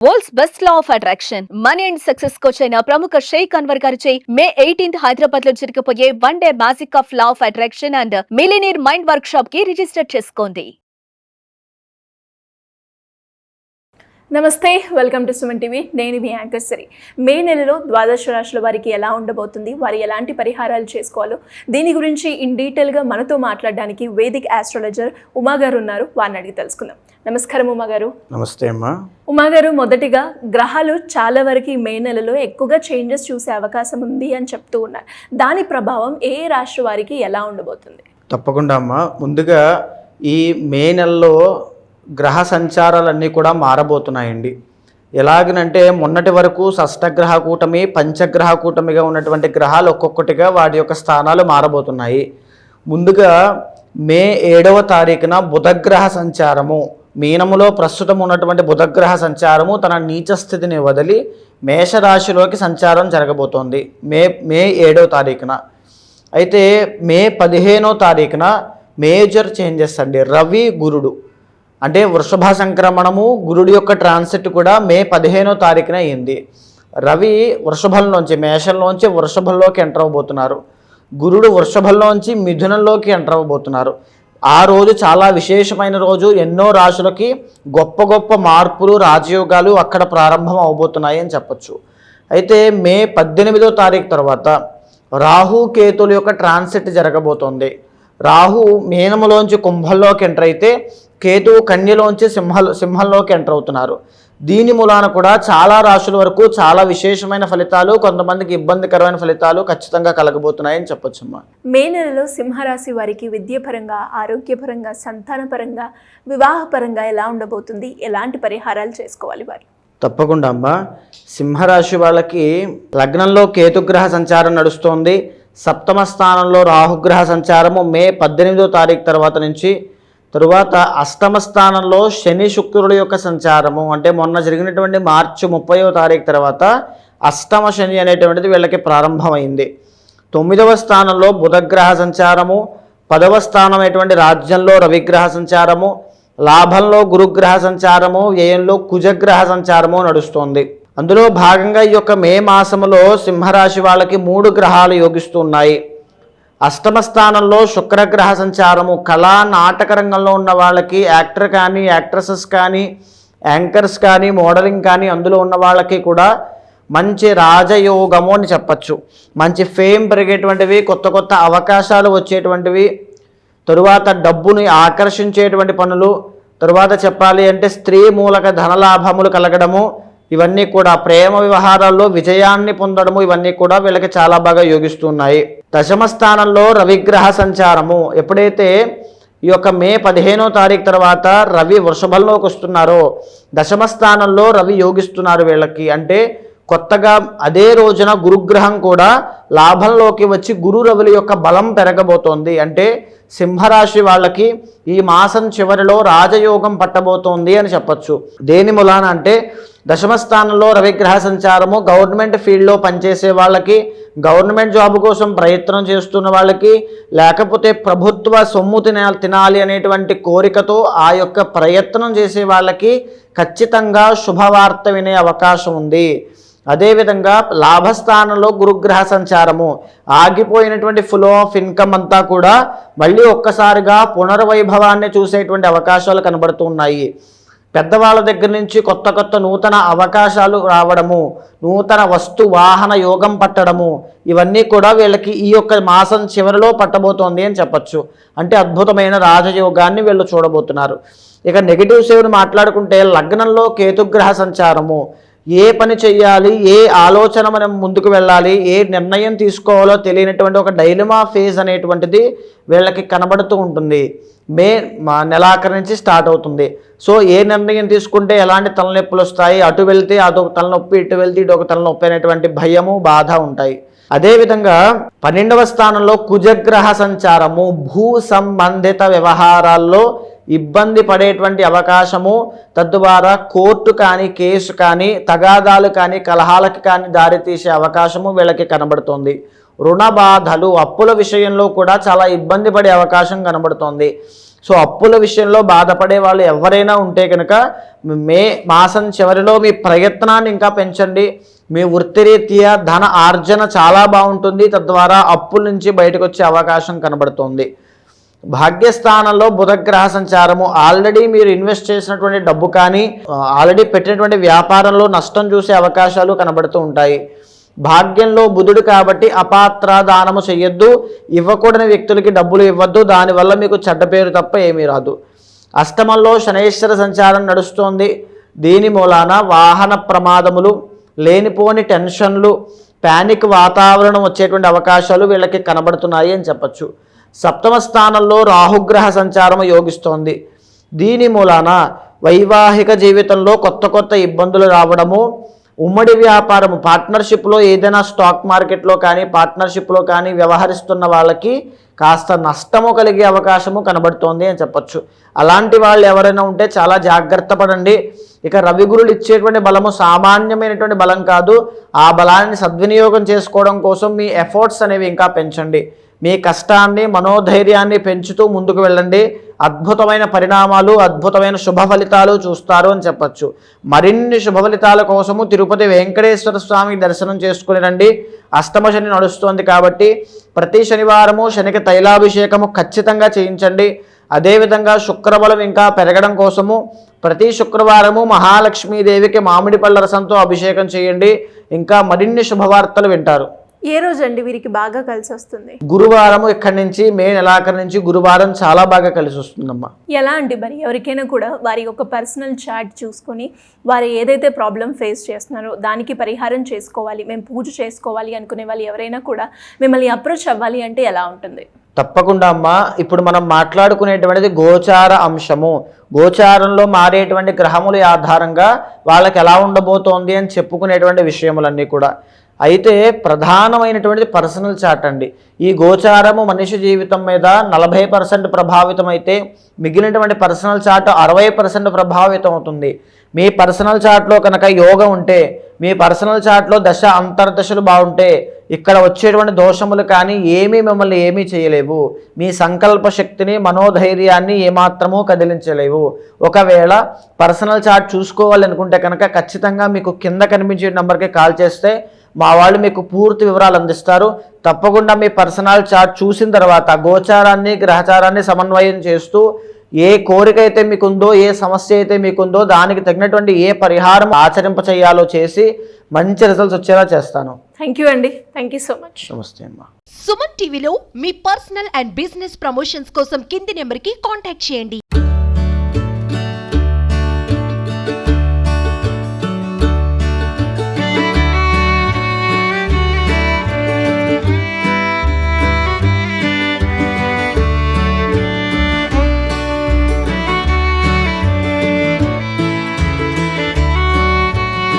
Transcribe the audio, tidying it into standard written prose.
World's best law of attraction money and success coach అయిన ప్రముఖ షేక్ అన్వర్ గారిచే మే 18th హైదరాబాద్ లో జరగబోయే one day magic of law of attraction and millionaire mind work shop కి register చేసుకోండి. నమస్తే, వెల్కమ్ టు సుమన్ టీవీ. నేను మీ యాంకర్ సిరి. మే నెలలో ద్వాదశ రాశుల వారికి ఎలా ఉండబోతుంది, వారు ఎలాంటి పరిహారాలు చేసుకోవాలో దీని గురించి ఇన్ డీటెయిల్గా మనతో మాట్లాడడానికి వేదిక్ ఆస్ట్రాలజర్ ఉమా గారు ఉన్నారు. వారిని అడిగి తెలుసుకుందాం. నమస్కారం ఉమా గారు. నమస్తే అమ్మా. ఉమా గారు, మొదటిగా గ్రహాలు చాలా వరకు మే నెలలో ఎక్కువగా చేంజెస్ చూసే అవకాశం ఉంది అని చెప్తూ ఉన్నారు. దాని ప్రభావం ఏ రాశి వారికి ఎలా ఉండబోతుంది? తప్పకుండా అమ్మా. ముందుగా ఈ మే నెలలో గ్రహ సంచారాలన్నీ కూడా మారబోతున్నాయండి. ఎలాగనంటే మొన్నటి వరకు షష్టగ్రహ కూటమి, పంచగ్రహ కూటమిగా ఉన్నటువంటి గ్రహాలు ఒక్కొక్కటిగా వాటి యొక్క స్థానాలు మారబోతున్నాయి. ముందుగా మే 7వ తారీఖున బుధగ్రహ సంచారము, మీనములో ప్రస్తుతం ఉన్నటువంటి బుధగ్రహ సంచారము తన నీచ స్థితిని వదిలి మేషరాశిలోకి సంచారం జరగబోతోంది మే 7వ తారీఖున. అయితే మే 15వ తారీఖున మేజర్ చేంజెస్ అండి. రవి గురుడు అంటే వృషభ సంక్రమణము, గురుడి యొక్క ట్రాన్సిట్ కూడా మే 15వ తారీఖున అయింది. రవి వృషభంలోంచి, మేషంలోంచి వృషభంలోకి ఎంటర్ అవ్వబోతున్నారు. గురుడు వృషభంలోంచి మిథునంలోకి ఎంటర్ అవ్వబోతున్నారు. ఆ రోజు చాలా విశేషమైన రోజు. ఎన్నో రాశులకి గొప్ప గొప్ప మార్పులు, రాజయోగాలు అక్కడ ప్రారంభం అవబోతున్నాయి అని చెప్పచ్చు. అయితే మే 18వ తారీఖు తర్వాత రాహు కేతుల యొక్క ట్రాన్సిట్ జరగబోతోంది. రాహు మీనములోంచి కుంభంలోకి ఎంటర్ అయితే కేతువు కన్యలోంచి సింహంలోకి ఎంటర్ అవుతున్నారు. దీని మూలాన కూడా చాలా రాశుల వరకు చాలా విశేషమైన ఫలితాలు, కొంతమందికి ఇబ్బందికరమైన ఫలితాలు ఖచ్చితంగా కలగబోతున్నాయని చెప్పొచ్చమ్మా. మే నెలలో సింహరాశి వారికి విద్యాపరంగా, ఆరోగ్యపరంగా, సంతానపరంగా, వివాహపరంగా ఎలా ఉండబోతుంది? ఎలాంటి పరిహారాలు చేసుకోవాలి వారు? తప్పకుండా అమ్మా. సింహరాశి వాళ్ళకి లగ్నంలో కేతుగ్రహ సంచారం నడుస్తోంది. సప్తమ స్థానంలో రాహుగ్రహ సంచారము మే 18వ తారీఖు తర్వాత నుంచి, తరువాత అష్టమ స్థానంలో శని శుక్రుడి యొక్క సంచారము అంటే మొన్న జరిగినటువంటి మార్చి 30వ తారీఖు తర్వాత అష్టమ శని అనేటువంటిది వీళ్ళకి ప్రారంభమైంది. 9వ స్థానంలో బుధగ్రహ సంచారము, 10వ స్థానం అయినటువంటి రాజ్యంలో రవిగ్రహ సంచారము, లాభంలో గురుగ్రహ సంచారము, వ్యయంలో కుజగ్రహ సంచారము నడుస్తోంది. అందులో భాగంగా ఈ యొక్క మే మాసములో సింహరాశి వాళ్ళకి 3 గ్రహాలు యోగిస్తున్నాయి. అష్టమ స్థానంలో శుక్రగ్రహ సంచారము, కళా నాటక రంగంలో ఉన్న వాళ్ళకి, యాక్టర్ కానీ, యాక్ట్రసెస్ కానీ, యాంకర్స్ కానీ, మోడలింగ్ కానీ అందులో ఉన్న వాళ్ళకి కూడా మంచి రాజయోగము అని చెప్పచ్చు. మంచి ఫేమ్ పెరిగేటువంటివి, కొత్త కొత్త అవకాశాలు వచ్చేటువంటివి, తరువాత డబ్బుని ఆకర్షించేటువంటి పనులు, తరువాత చెప్పాలి అంటే స్త్రీ మూలక ధనలాభములు కలగడము, ఇవన్నీ కూడా ప్రేమ వ్యవహారాల్లో విజయాన్ని పొందడము, ఇవన్నీ కూడా వీళ్ళకి చాలా బాగా యోగిస్తున్నాయి. దశమ స్థానంలో రవిగ్రహ సంచారము, ఎప్పుడైతే ఈ యొక్క మే 15వ తారీఖు తర్వాత రవి వృషభంలోకి వస్తున్నారో దశమ స్థానంలో రవి యోగిస్తున్నారు వీళ్ళకి. అంటే కొత్తగా అదే రోజున గురుగ్రహం కూడా లాభంలోకి వచ్చి గురు రవుల యొక్క బలం పెరగబోతోంది. అంటే సింహరాశి వాళ్ళకి ఈ మాసం చివరిలో రాజయోగం పట్టబోతోంది అని చెప్పచ్చు. దేని మూలాన అంటే దశమ స్థానంలో రవిగ్రహ సంచారము గవర్నమెంట్ ఫీల్డ్లో పనిచేసే వాళ్ళకి, గవర్నమెంట్ జాబ్ కోసం ప్రయత్నం చేస్తున్న వాళ్ళకి, లేకపోతే ప్రభుత్వ సొమ్ము తినాలి అనేటువంటి కోరికతో ఆ యొక్క ప్రయత్నం చేసే వాళ్ళకి ఖచ్చితంగా శుభవార్త వినే అవకాశం ఉంది. అదేవిధంగా లాభస్థానంలో గురుగ్రహ సంచారము, ఆగిపోయినటువంటి ఫ్లో ఆఫ్ ఇన్కమ్ అంతా కూడా మళ్ళీ ఒక్కసారిగా పునర్వైభవాన్ని చూసేటువంటి అవకాశాలు కనబడుతున్నాయి. పెద్దవాళ్ళ దగ్గర నుంచి కొత్త కొత్త నూతన అవకాశాలు రావడము, నూతన వస్తు వాహన యోగం పట్టడము, ఇవన్నీ కూడా వీళ్ళకి ఈ యొక్క మాసం చివరిలో పట్టబోతోంది అని చెప్పచ్చు. అంటే అద్భుతమైన రాజయోగాన్ని వీళ్ళు చూడబోతున్నారు. ఇక నెగిటివ్ సేవ్ని మాట్లాడుకుంటే లగ్నంలో కేతుగ్రహ సంచారము, ఏ పని చెయ్యాలి, ఏ ఆలోచన మనం ముందుకు వెళ్ళాలి, ఏ నిర్ణయం తీసుకోవాలో తెలియనటువంటి ఒక డైలమా ఫేజ్ అనేటువంటిది వీళ్ళకి కనబడుతూ ఉంటుంది. మే నెలాఖరు నుంచి స్టార్ట్ అవుతుంది. సో ఏ నిర్ణయం తీసుకుంటే ఎలాంటి తలనొప్పులు వస్తాయి, అటు వెళ్తే అదొక తలనొప్పి, ఇటు వెళ్తే ఇటొక తలనొప్పి అనేటువంటి భయము, బాధ ఉంటాయి. అదేవిధంగా 12వ స్థానంలో కుజగ్రహ సంచారము, భూ సంబంధిత వ్యవహారాల్లో ఇబ్బంది పడేటువంటి అవకాశము, తద్వారా కోర్టు కానీ, కేసు కానీ, తగాదాలు కానీ, కలహాలకు కానీ దారితీసే అవకాశము వీళ్ళకి కనబడుతోంది. రుణ బాధలు, అప్పుల విషయంలో కూడా చాలా ఇబ్బంది పడే అవకాశం కనబడుతోంది. సో అప్పుల విషయంలో బాధపడే వాళ్ళు ఎవరైనా ఉంటే కనుక మే మాసం చివరిలో మీ ప్రయత్నాన్ని ఇంకా పెంచండి. మీ వృత్తిరీత్యా ధన ఆర్జన చాలా బాగుంటుంది, తద్వారా అప్పుల నుంచి బయటకు వచ్చే అవకాశం కనబడుతుంది. భాగ్యస్థానంలో బుధగ్రహ సంచారము ఆల్రెడీ మీరు ఇన్వెస్ట్ చేసినటువంటి డబ్బు కానీ ఆల్రెడీ పెట్టినటువంటి వ్యాపారంలో నష్టం చూసే అవకాశాలు కనబడుతూ ఉంటాయి. భాగ్యంలో బుధుడు కాబట్టి అపాత్ర దానము చెయ్యొద్దు, ఇవ్వకూడని వ్యక్తులకి డబ్బులు ఇవ్వద్దు, దానివల్ల మీకు చెడ్డ పేరు తప్ప ఏమీ రాదు. అష్టమంలో శనైశ్వర సంచారం నడుస్తోంది. దీని మూలాన వాహన ప్రమాదములు, లేనిపోని టెన్షన్లు, ప్యానిక్ వాతావరణం వచ్చేటువంటి అవకాశాలు వీళ్ళకి కనబడుతున్నాయి అని చెప్పచ్చు. సప్తమ స్థానంలో రాహుగ్రహ సంచారం యోగిస్తోంది. దీని మూలాన వైవాహిక జీవితంలో కొత్త ఇబ్బందులు రావడము, ఉమ్మడి వ్యాపారము పార్ట్నర్షిప్లో ఏదైనా స్టాక్ మార్కెట్లో కానీ పార్ట్నర్షిప్లో కానీ వ్యవహరిస్తున్న వాళ్ళకి కాస్త నష్టము కలిగే అవకాశము కనబడుతోంది అని చెప్పచ్చు. అలాంటి వాళ్ళు ఎవరైనా ఉంటే చాలా జాగ్రత్త పడండి. ఇక రవిగురులు ఇచ్చేటువంటి బలము సామాన్యమైనటువంటి బలం కాదు. ఆ బలాన్ని సద్వినియోగం చేసుకోవడం కోసం మీ ఎఫర్ట్స్ అనేవి ఇంకా పెంచండి. మీ కష్టాన్ని మనోధైర్యాన్ని పెంచుతూ ముందుకు వెళ్ళండి. అద్భుతమైన పరిణామాలు, అద్భుతమైన శుభ ఫలితాలు చూస్తారు అని చెప్పచ్చు. మరిన్ని శుభ ఫలితాల కోసము తిరుపతి వెంకటేశ్వర స్వామి దర్శనం చేసుకుని రండి. అష్టమ శని నడుస్తోంది కాబట్టి ప్రతి శనివారము శనికి తైలాభిషేకము ఖచ్చితంగా చేయించండి. అదేవిధంగా శుక్రబలం ఇంకా పెరగడం కోసము ప్రతి శుక్రవారము మహాలక్ష్మీదేవికి మామిడి పళ్ళ రసంతో అభిషేకం చేయండి. ఇంకా మరిన్ని శుభవార్తలు వింటారు. ఏ రోజు అండి వీరికి బాగా కలిసి వస్తుంది? గురువారం. ఇక్కడి నుంచి మే నెలాఖరు నుంచి గురువారం చాలా బాగా కలిసి వస్తుందమ్మా. ఎలా అండి మరి ఎవరికైనా కూడా వారి యొక్క పర్సనల్ చార్ట్ చూసుకొని వారు ఏదైతే ప్రాబ్లం ఫేస్ చేస్తున్నారో దానికి పరిహారం చేసుకోవాలి, మేము పూజ చేసుకోవాలి అనుకునే వాళ్ళు ఎవరైనా కూడా మిమ్మల్ని అప్రోచ్ అవ్వాలి అంటే ఎలా ఉంటుంది? తప్పకుండా అమ్మా. ఇప్పుడు మనం మాట్లాడుకునేటువంటిది గోచార అంశము. గోచారంలో మారేటువంటి గ్రహముల ఆధారంగా వాళ్ళకి ఎలా ఉండబోతోంది అని చెప్పుకునేటువంటి విషయములన్నీ కూడా. అయితే ప్రధానమైనటువంటిది పర్సనల్ చార్ట్ అండి. ఈ గోచారము మనిషి జీవితం మీద 40% ప్రభావితం అయితే మిగిలినటువంటి పర్సనల్ చార్ట్ 60% ప్రభావితం అవుతుంది. మీ పర్సనల్ చార్ట్లో కనుక యోగం ఉంటే, మీ పర్సనల్ చార్ట్లో దశ అంతర్దశలు బాగుంటే ఇక్కడ వచ్చేటువంటి దోషములు కానీ మిమ్మల్ని ఏమీ చేయలేవు. మీ సంకల్ప శక్తిని, మనోధైర్యాన్ని ఏమాత్రమూ కదిలించలేవు. ఒకవేళ పర్సనల్ చార్ట్ చూసుకోవాలనుకుంటే కనుక ఖచ్చితంగా మీకు కింద కనిపించే నెంబర్కి కాల్ చేస్తే మా వాళ్ళు మీకు పూర్తి వివరాలు అందిస్తారు. తప్పకుండా మీ పర్సనల్ చార్ట్ చూసిన తర్వాత గోచారాన్ని గ్రహచారాన్ని సమన్వయం చేస్తూ ఏ కోరిక అయితే మీకుందో, ఏ సమస్య అయితే మీకుందో దానికి తగినటువంటి ఏ పరిహారం ఆచరింప చేయాలో చేసి మంచి రిజల్ట్స్ వచ్చేలా చేస్తాను. థ్యాంక్ యూ అండి. Thank you so much. నమస్తే అమ్మా. సుమన్ టీవీలో మీ పర్సనల్ అండ్ బిజినెస్ ప్రమోషన్స్ కోసం కింది నెంబర్కి కాంటాక్ట్ చేయండి.